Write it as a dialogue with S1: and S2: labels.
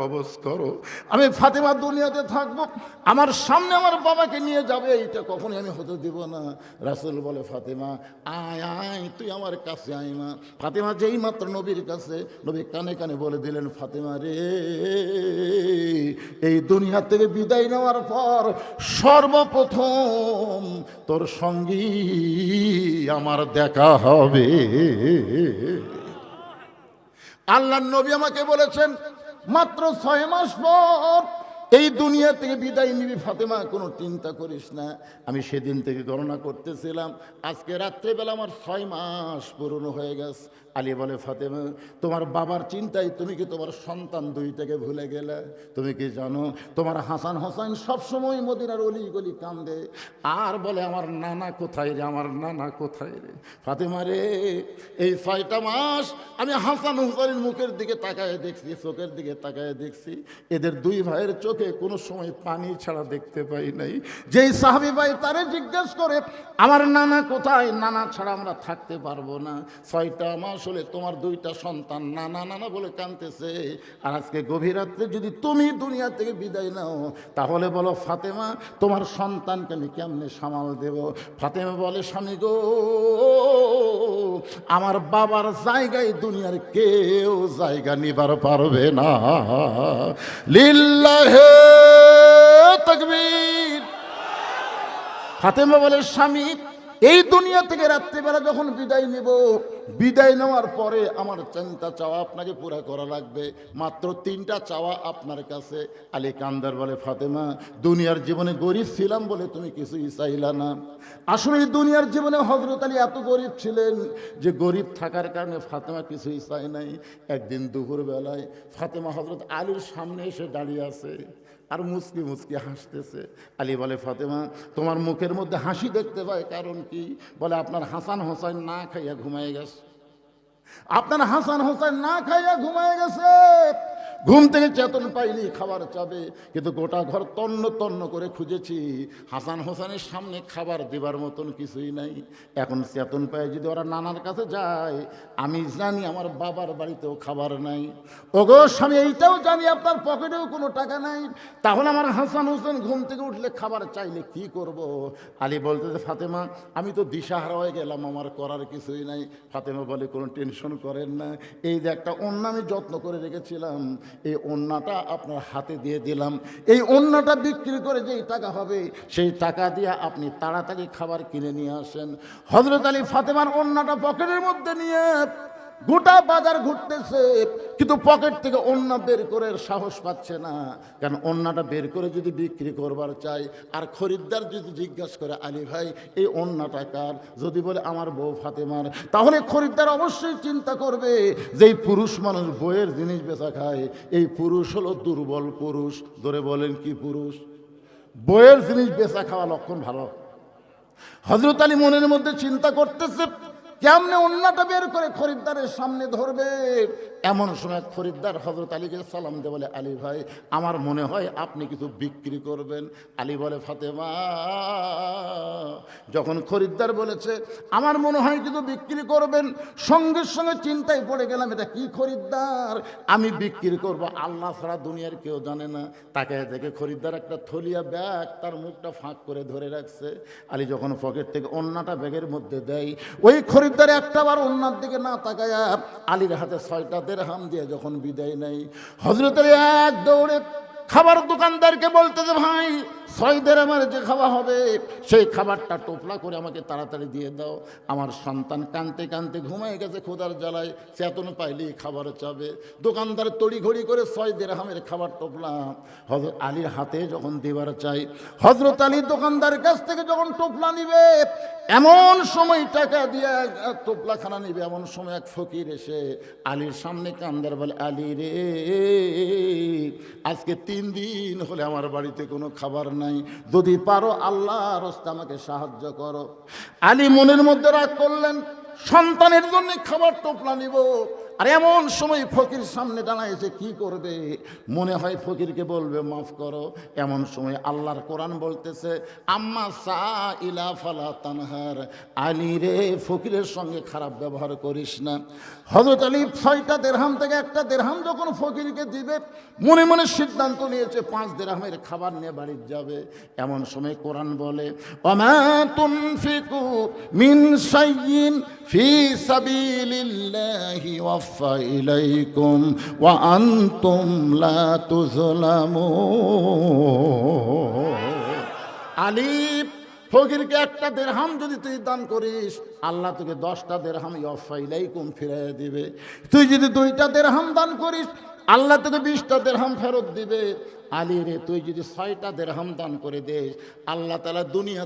S1: কবজ করো। আমি ফাতেমা দুনিয়াতে থাকবো, আমার সামনে আমার বাবাকে নিয়ে যাবে, এইটা কখনই আমি হতে দিব না। রাসূল বলে, ফাতেমা আয় আয়, তুই আমার কাছে আয় মা। ফাতেমা যেই মাত্র নবীর কাছে, নবী কানে কানে বলে দিলেন, ফাতেমা রে, এই দুনিয়া থেকে বিদায় নেওয়ার পর সর্বপ্রথম তোর সঙ্গী আমার দেখা হবে। আল্লাহর নবী আমাকে বলেছেন, মাত্র 6 মাস পর এই দুনিয়া থেকে বিদায় নিবি ফাতেমা, কোনো চিন্তা করিস না। আমি সেদিন থেকে গণনা করতেছিলাম, আজকে রাত্রেবেলা আমার 6 মাস পূর্ণ হয়ে গেছে। আলী বলে, ফাতেমা তোমার বাবার চিন্তায় তুমি কি তোমার সন্তান দুইটাকে ভুলে গেলে? তুমি কি জানো তোমার হাসান হোসেন সবসময় মদিনার অলি গলি কান্দে আর বলে, আমার নানা কোথায় রে, আমার নানা কোথায় রে? ফাতেমা রে, এই 6টা মাস আমি হাসান হোসেনের মুখের দিকে তাকায় দেখছি, চোখের দিকে তাকায় দেখছি, এদের দুই ভাইয়ের চোখে কোনো সময় পানি ছাড়া দেখতে পাই নাই। যেই সাহাবী ভাই তারে জিজ্ঞেস করে, আমার নানা কোথায়? নানা ছাড়া আমরা থাকতে পারবো না। 6টা মাস হলে তোমার 2টা সন্তান নানা নানা বলে কাঁদতেছে, আর আজকে গভীর রাত্রে যদি তুমি দুনিয়া থেকে বিদায় নাও, তাহলে বলো ফাতেমা তোমার সন্তানকে আমি কেমনে সামাল দেব? ফাতেমা বলে, স্বামী গো, আমার বাবার জায়গায় দুনিয়ার কেউ জায়গা নিবার পারবে না। লিল্লাহে তাকবীর। ফাতেমা বলে, স্বামী এই দুনিয়া থেকে রাত্রিবেলা যখন বিদায় নিব, বিদায় নেওয়ার পরে আমার চিন্তা চাওয়া আপনাকে পুরা করা লাগবে। মাত্র 3টা চাওয়া আপনার কাছে। আলী কান্দার বলে, ফাতেমা দুনিয়ার জীবনে গরিব ছিলাম বলে তুমি কিছুই চাইলা না। আসলে দুনিয়ার জীবনে হযরত আলী এত গরিব ছিলেন যে গরিব থাকার কারণে ফাতেমা কিছুই চায় নাই। একদিন দুপুরবেলায় ফাতেমা হযরত আলীর সামনে এসে দাঁড়িয়ে আছে আর মুচকি মুচকি হাসতেছে। আলী বলে, ফাতেমা তোমার মুখের মধ্যে হাসি দেখতে পায়, কারণ কি? বলে, আপনার হাসান হোসেন না খাইয়া ঘুমায় গেছে। আপনার হাসান হোসেন না খাইয়া ঘুমায় গেছে। ঘুম থেকে চেতন পাইলি খাবার চাবে, কিন্তু গোটা ঘর তন্ন তন্ন করে খুঁজেছি, হাসান হোসেনের সামনে খাবার দেবার মতন কিছুই নাই। এখন চেতন পাই যদি ওরা নানার কাছে যায়, আমি জানি আমার বাবার বাড়িতেও খাবার নাই। ওগো স্বামী, এইটাও জানি আপনার পকেটেও কোনো টাকা নাই, তাহলে আমার হাসান হোসেন ঘুম থেকে উঠলে খাবার চাইলে কি করব? আলী বলতেছে, ফাতেমা আমি তো দিশাহারা হয়ে গেলাম, আমার করার কিছুই নাই। ফাতেমা বলে, কোনো টেনশন করেন না, এই যে একটা ওড়না আমি যত্ন করে রেখেছিলাম, এই ওড়নাটা আপনার হাতে দিয়ে দিলাম। এই ওড়নাটা বিক্রি করে যেই টাকা হবে, সেই টাকা দিয়ে আপনি তাড়াতাড়ি খাবার কিনে নিয়ে আসেন। হযরত আলী ফাতেমার ওড়নাটা পকেটের মধ্যে নিয়ে গোটা বাজার ঘুরতেছে, কিন্তু পকেট থেকে ওড়না বের করে সাহস পাচ্ছে না। কারণ ওড়নাটা বের করে যদি বিক্রি করবার চাই, আর খরিদ্দার যদি জিজ্ঞাসা করে, আলী ভাই এই ওড়নাটা কার? যদি বলে আমার বউ ফাতেমার, তাহলে খরিদ্দার অবশ্যই চিন্তা করবে যে এই পুরুষ মানুষ বইয়ের জিনিস বেচা খায়, এই পুরুষ হলো দুর্বল পুরুষ। ধরে বলেন কি পুরুষ? বইয়ের জিনিস বেচা খাওয়া লক্ষণ ভালো। হযরত আলী মনের মধ্যে চিন্তা করতেছে, কেমনে ওড়নাটা বের করে খরিদ্দারের সামনে ধরবে। এমন সময় খরিদ্দার হযরত আলীকে সালাম দিয়ে বলে, আলী ভাই আমার মনে হয় আপনি কিছু বিক্রি করবেন। আলী বলে, ফাতেমা যখন খরিদ্দার বলেছে আমার মনে হয় কিছু বিক্রি করবেন, সঙ্গে সঙ্গে চিন্তায় পড়ে গেলাম, এটা কি খরিদ্দার আমি বিক্রি করব? আল্লাহ ছাড়া দুনিয়ার কেউ জানে না। তাকে দেখে খরিদ্দার একটা থলিয়া ব্যাগ তার মুখটা ফাঁক করে ধরে রাখছে। আলী যখন পকেট থেকে ওড়নাটা ব্যাগের মধ্যে দেয়, ওই খরিদ্দার একটাবার ওড়নার দিকে না তাকায়া আলীর হাতে 6টা দিরহাম দিয়ে যখন বিদায় নেয়, হযরত আলী এক দৌড়ে খাবার দোকানদারকে বলতেছে, ভাই 6 দিরহামের যে খাবার হবে সেই খাবারটা টোপলা করে আমাকে তাড়াতাড়ি দিয়ে দাও। আমার সন্তান কাঁদতে কাঁদতে ঘুমায় গেছে, ক্ষুধার জ্বালায় চেতন পাইলেই খাবার চাবে। দোকানদার তড়িঘড়ি করে 6 দিরহামের খাবার টোপলা হযরত আলীর হাতে যখন দেবার চাই, হযরত আলী দোকানদারের কাছ থেকে যখন টোপলা নিবে, এমন সময় টাকা দিয়ে টোপলাখানা নিবে, এমন সময় এক ফকির এসে আলীর সামনে কান্দার বলে, আলী রে, আজকে 3 দিন হলে আমার বাড়িতে কোনো খাবার নাই, যদি পারো আল্লাহর রাস্তে আমাকে সাহায্য করো। আলী মনের মধ্যে রাগ করলেন, সন্তানের জন্য খাবার টোপলা নিব আর এমন সময় ফকির সামনে দাঁড়াইছে, কি করবে? মনে হয় ফকিরকে বলবে মাফ করো। এমন সময় আল্লাহর কোরআন বলতেছে, আম্মা সাইলা ফালা তানহার, আলী রে ফকিরের সঙ্গে খারাপ ব্যবহার করিস না। হযরত আলী 6টা দিরহাম থেকে একটা দিরহাম যখন ফকিরকে দিবে, মনে মনে সিদ্ধান্ত নিয়েছে 5 দিরহামের খাবার নিয়ে বাড়ি যাবে। এমন সময় কোরআন বলে, ওমা তুনফিকু মিন শাইইন ফি সাবিলিল্লাহি ওয়াফা ইলাইকুম ওয়া আনতুম লা তুযলামুন। আলী, ফকিরকে একটা দিরহাম যদি তুই দান করিস, আল্লাহ তোকে 10টা দিরহাম ওয়াফা ইলাইকুম ফিরিয়ে দিবে। তুই যদি 2টা দিরহাম দান করিস, আল্লাহ তোকে 20টা দিরহাম ফেরত দিবে। আলী রে, তুই যদি 6টা দিরহাম দান করে দিস, আল্লাহ তাআলা দুনিয়া